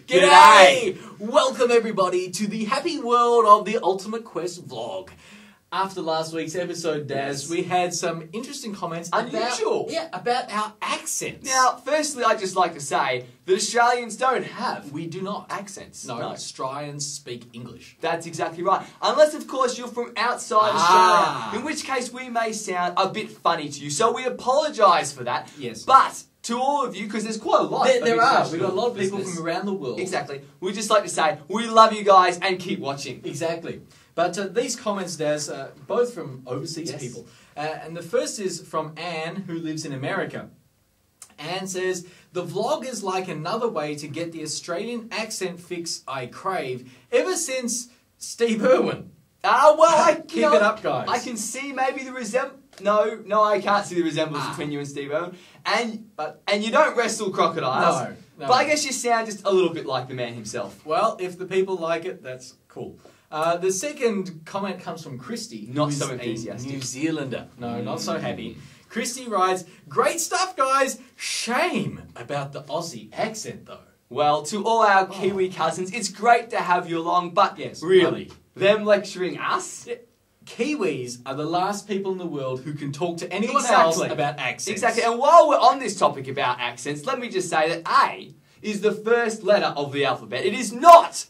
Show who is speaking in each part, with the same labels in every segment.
Speaker 1: G'day! Welcome everybody to the happy world of the Ultimate Quest vlog. After last week's episode, Daz, we had some interesting comments about our accents.
Speaker 2: Now, firstly, I'd just like to say that Australians don't have
Speaker 1: We do not.
Speaker 2: accents.
Speaker 1: No, Australians speak English.
Speaker 2: That's exactly right. Unless, of course, you're from outside Australia, in which case we may sound a bit funny to you. So we apologise for that.
Speaker 1: Yes.
Speaker 2: But to all of you, because there's quite a lot of
Speaker 1: There are.
Speaker 2: international
Speaker 1: We've got a lot of people
Speaker 2: listeners.
Speaker 1: from around the world.
Speaker 2: Exactly. We'd just like to say, we love you guys and keep watching.
Speaker 1: Exactly. But these comments, Daz, both from overseas
Speaker 2: Yes.
Speaker 1: people. And the first is from Anne, who lives in America. Anne says, the vlog is like another way to get the Australian accent fix I crave ever since Steve Irwin.
Speaker 2: Keep
Speaker 1: it up, guys.
Speaker 2: I can see maybe the resemblance. No, I can't see the resemblance between you and Steve Irwin. And you don't wrestle crocodiles.
Speaker 1: No.
Speaker 2: But I guess you sound just a little bit like the man himself.
Speaker 1: Well, if the people like it, that's cool. The second comment comes from Christy,
Speaker 2: Not
Speaker 1: who's
Speaker 2: so
Speaker 1: a
Speaker 2: enthusiastic.
Speaker 1: New Zealander. No, not so happy. Christy writes, great stuff, guys. Shame about the Aussie accent, though.
Speaker 2: Well, to all our Kiwi cousins, it's great to have you along, but
Speaker 1: Yes,
Speaker 2: really, them lecturing us?
Speaker 1: Kiwis are the last people in the world who can talk to anyone
Speaker 2: Exactly.
Speaker 1: else about accents.
Speaker 2: Exactly. And while we're on this topic about accents, let me just say that A is the first letter of the alphabet. It is not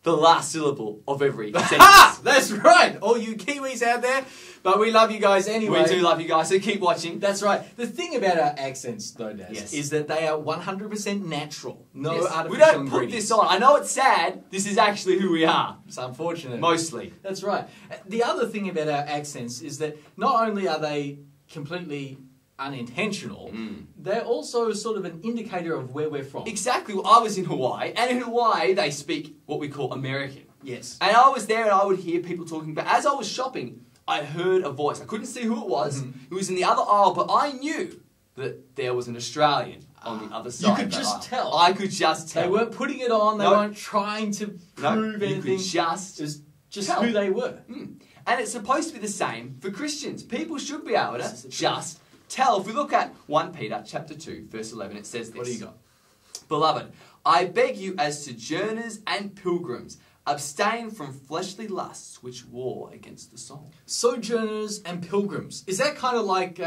Speaker 2: the last syllable of every sentence.
Speaker 1: Ha! That's right. All you Kiwis out there. But we love you guys anyway.
Speaker 2: We do love you guys, so keep watching.
Speaker 1: That's right. The thing about our accents, though, Daz,
Speaker 2: Yes.
Speaker 1: is that they are 100% natural. No
Speaker 2: Yes.
Speaker 1: artificial
Speaker 2: We don't put
Speaker 1: ingredients.
Speaker 2: this on. I know it's sad. This is actually who we are.
Speaker 1: It's unfortunate.
Speaker 2: Mostly.
Speaker 1: That's right. The other thing about our accents is that not only are they completely unintentional, they're also sort of an indicator of where we're from.
Speaker 2: Exactly. Well, I was in Hawaii, and in Hawaii they speak what we call American.
Speaker 1: Yes.
Speaker 2: And I was there and I would hear people talking, but as I was shopping, I heard a voice. I couldn't see who it was. It was in the other aisle, but I knew that there was an Australian on the other side.
Speaker 1: You could
Speaker 2: of that
Speaker 1: just
Speaker 2: aisle.
Speaker 1: tell.
Speaker 2: I could just tell.
Speaker 1: They weren't putting it on. They
Speaker 2: No.
Speaker 1: weren't trying to prove
Speaker 2: you
Speaker 1: anything.
Speaker 2: could just
Speaker 1: It was just
Speaker 2: tell.
Speaker 1: who they were.
Speaker 2: And it's supposed to be the same for Christians. People should be able
Speaker 1: This is
Speaker 2: to
Speaker 1: the
Speaker 2: just tell. If we look at 1 Peter chapter 2, verse 11, it says this.
Speaker 1: What do you got?
Speaker 2: Beloved, I beg you as sojourners and pilgrims, abstain from fleshly lusts which war against the soul.
Speaker 1: Sojourners and pilgrims. Is that kind of like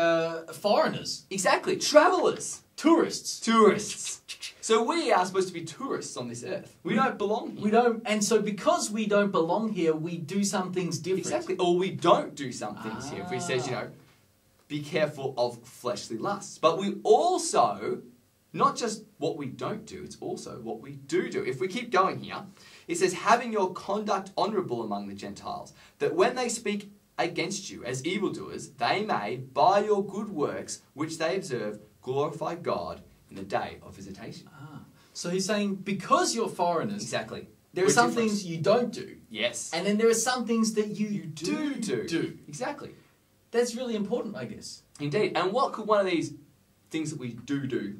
Speaker 1: foreigners?
Speaker 2: Exactly. Travellers.
Speaker 1: Tourists?
Speaker 2: Tourists. So we are supposed to be tourists on this earth. We don't belong here.
Speaker 1: We don't, and so because we don't belong here, we do some things different.
Speaker 2: Exactly. Or we don't do some things here. If he says, be careful of fleshly lusts. But we also, not just what we don't do, it's also what we do do. If we keep going here, it says, having your conduct honourable among the Gentiles, that when they speak against you as evildoers, they may, by your good works, which they observe, glorify God in the day of visitation.
Speaker 1: So he's saying, because you're foreigners,
Speaker 2: Exactly.
Speaker 1: there are
Speaker 2: We're
Speaker 1: some
Speaker 2: different.
Speaker 1: things you don't do.
Speaker 2: Yes.
Speaker 1: And then there are some things that you
Speaker 2: do.
Speaker 1: do.
Speaker 2: Exactly.
Speaker 1: That's really important, I guess.
Speaker 2: Indeed. And what could one of these things that we do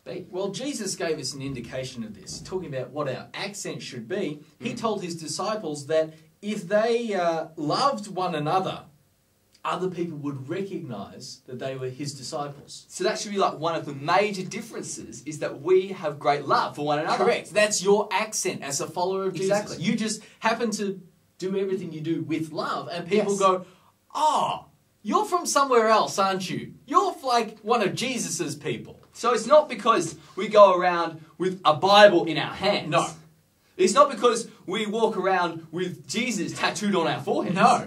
Speaker 2: be?
Speaker 1: Well, Jesus gave us an indication of this, talking about what our accent should be. He told his disciples that if they loved one another, other people would recognize that they were his disciples.
Speaker 2: So that should be like one of the major differences is that we have great love for one another.
Speaker 1: Correct. That's your accent as a follower of Jesus.
Speaker 2: Exactly.
Speaker 1: You just happen to do everything you do with love, and people
Speaker 2: Yes.
Speaker 1: go, "Oh, you're from somewhere else, aren't you? You're like one of Jesus's people."
Speaker 2: So it's not because we go around with a Bible in our hands.
Speaker 1: No.
Speaker 2: It's not because we walk around with Jesus tattooed on our foreheads.
Speaker 1: No.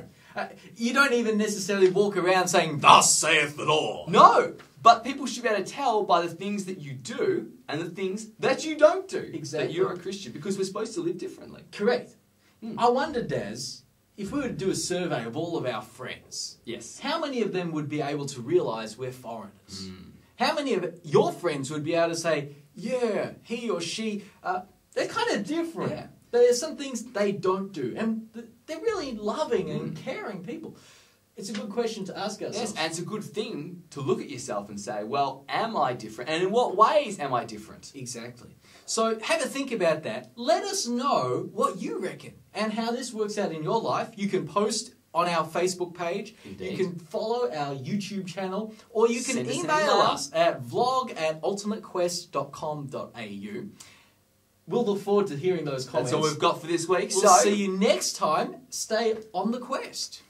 Speaker 1: You don't even necessarily walk around saying, "Thus saith the Lord."
Speaker 2: No. But people should be able to tell by the things that you do and the things that you don't do
Speaker 1: Exactly.
Speaker 2: that you're a Christian, because we're supposed to live differently.
Speaker 1: Correct. I wonder, Daz, if we were to do a survey of all of our friends,
Speaker 2: Yes.
Speaker 1: how many of them would be able to realise we're foreigners? How many of your friends would be able to say, yeah, he or she, they're kind of different.
Speaker 2: Yeah.
Speaker 1: There's some things they don't do. And they're really loving and caring people. It's a good question to ask ourselves.
Speaker 2: Yes, and it's a good thing to look at yourself and say, well, am I different? And in what ways am I different?
Speaker 1: Exactly. So have a think about that. Let us know what you reckon and how this works out in your life. You can post on our Facebook page.
Speaker 2: Indeed.
Speaker 1: You can follow our YouTube channel, or you can
Speaker 2: Send us an
Speaker 1: email
Speaker 2: email.
Speaker 1: us at vlog@ultimatequest.com.au. we'll look forward to hearing those comments.
Speaker 2: That's all we've got for this week.
Speaker 1: We'll
Speaker 2: so
Speaker 1: see you next time. Stay on the quest.